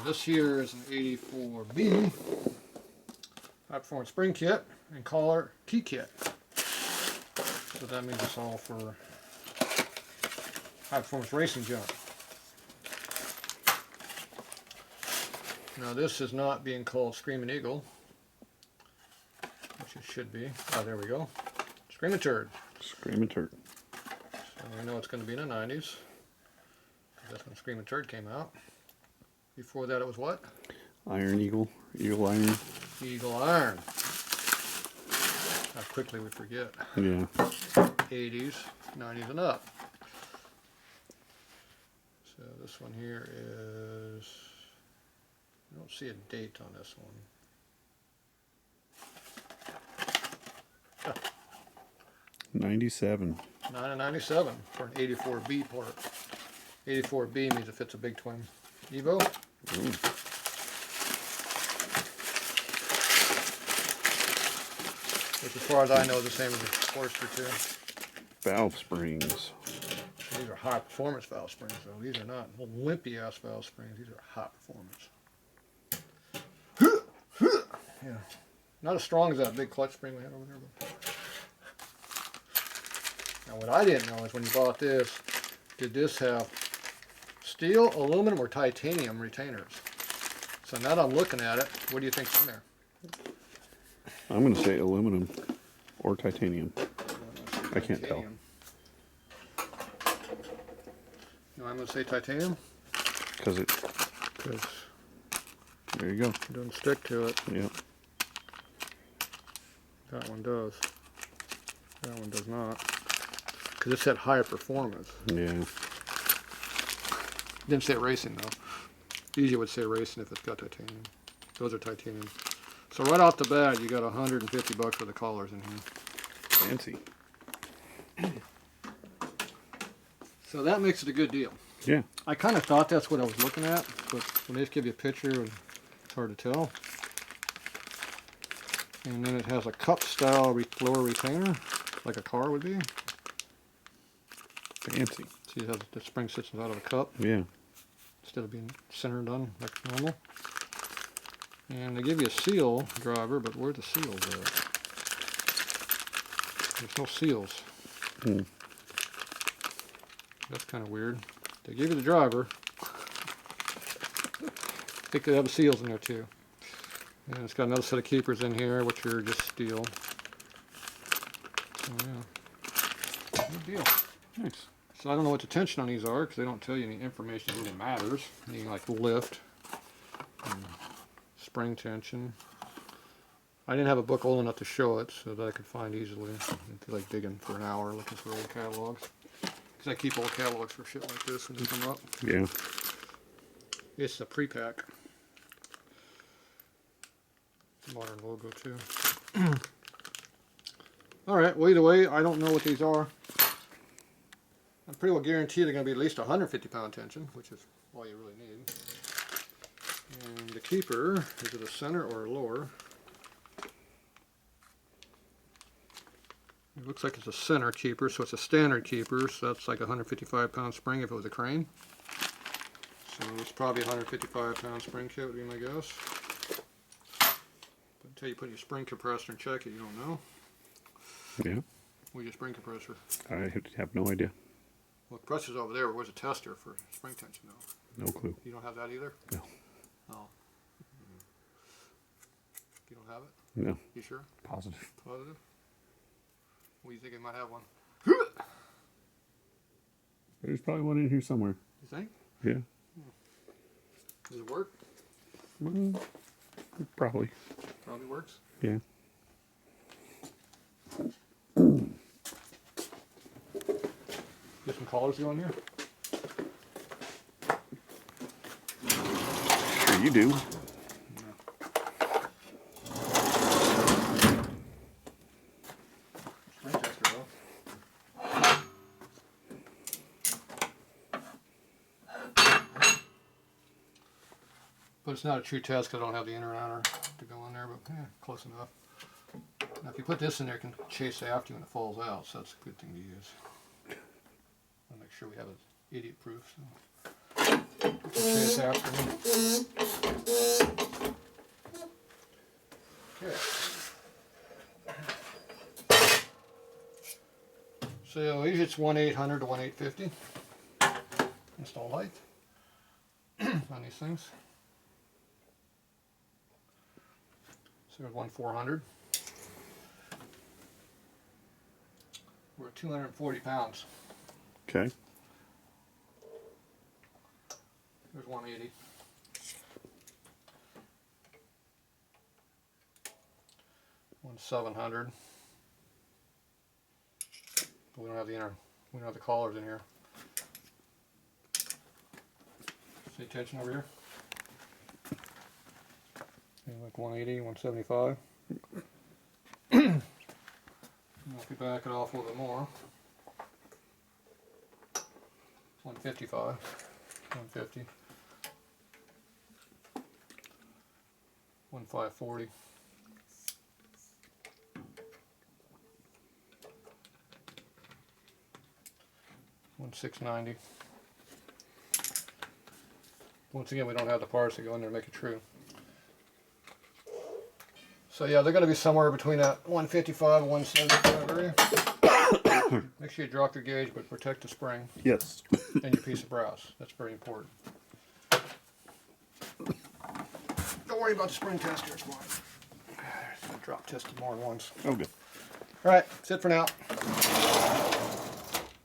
This here is an 84B high performance spring kit and collar key kit. So that means it's all for high performance racing junk. Now this is not being called Screaming Eagle, which it should be. Oh, there we go. Screaming Turd. Screaming Turd. So we know it's going to be in the 90s. That's when Screaming Turd came out. Before that it was what? Iron Eagle. Eagle Iron. Eagle Iron. How quickly we forget. Yeah. 80s, 90s and up. So this one here is, I don't see a date on this one. 97. 997 for an 84B part. 84B means it fits a big twin Evo. Ooh. Which as far as I know is the same as the Forester too. Valve springs. These are high performance valve springs though. These are not wimpy ass valve springs. These are high performance. Yeah. Not as strong as that big clutch spring we had over there. But... Now what I didn't know is when you bought this, did this have steel, aluminum, or titanium retainers? So now that I'm looking at it, what do you think's in there? I'm going to say aluminum or titanium. I can't tell. No, I'm going to say titanium. Because there you go. It doesn't stick to it. Yep. That one does. That one does not. Because it said higher performance. Yeah. Didn't say racing though. Usually would say racing if it's got titanium. Those are titanium. So right off the bat, you got $150 for the collars in here. Fancy. So that makes it a good deal. Yeah. I kind of thought that's what I was looking at, but when they just give you a picture, it's hard to tell. And then it has a cup style lower retainer, like a car would be. Fancy. See how the spring sits out of a cup? Yeah. Instead of being centered on like normal. And they give you a seal driver, but where's the seals at? There's no seals. Hmm. That's kind of weird. They give you the driver. I think they have the seals in there too. And it's got another set of keepers in here, which are just steel. So yeah, good deal. Nice. So I don't know what the tension on these are because they don't tell you any information that really matters. Anything like lift, spring tension. I didn't have a book old enough to show it so that I could find easily. I'd be like digging for an hour looking for old catalogs. Because I keep old catalogs for shit like this when they come up. Yeah. It's a pre-pack. Modern logo too. Alright, well either way, I don't know what these are. I'm pretty well guaranteed they're going to be at least 150 pound tension, which is all you really need. And the keeper, is it a center or a lower? It looks like it's a center keeper, so it's a standard keeper, so that's like a 155 pound spring if it was a crane. So it's probably a 155 pound spring kit would be my guess. But until you put your spring compressor and check it, you don't know. Yeah. Where's your spring compressor? I have no idea. Well, the compressor's over there. Where's a tester for spring tension though? No clue. You don't have that either? No. Oh. You don't have it? No. You sure? Positive. Positive? Well, you think it might have one? There's probably one in here somewhere. You think? Yeah. Does it work? Probably. Probably works. Yeah. Get some collars going here? Sure you do. Spring tester though. But it's not a true test because I don't have the inner and outer to go in there, but yeah, close enough. Now if you put this in there, it can chase after you when it falls out, so that's a good thing to use. I'll make sure we have it idiot proof. So. Chase after me. it's 1/800 to 1/850. Install height on these things. So there's 1/400. We're at 240 pounds. Okay. There's 180. One 700. But we don't have the inner. We don't have the collars in here. See tension over here? Like 180, 175. If we back it off a little bit more, 155, 150, 1540. 1690. Once again, we don't have the parts to go in there and make it true. So yeah, they're going to be somewhere between that 155 and 175 area. Make sure you drop your gauge, but protect the spring Yes. and your piece of brass. That's very important. Don't worry about the spring tester, it's fine. Drop tested more than once. Oh, good. All right, that's it for now.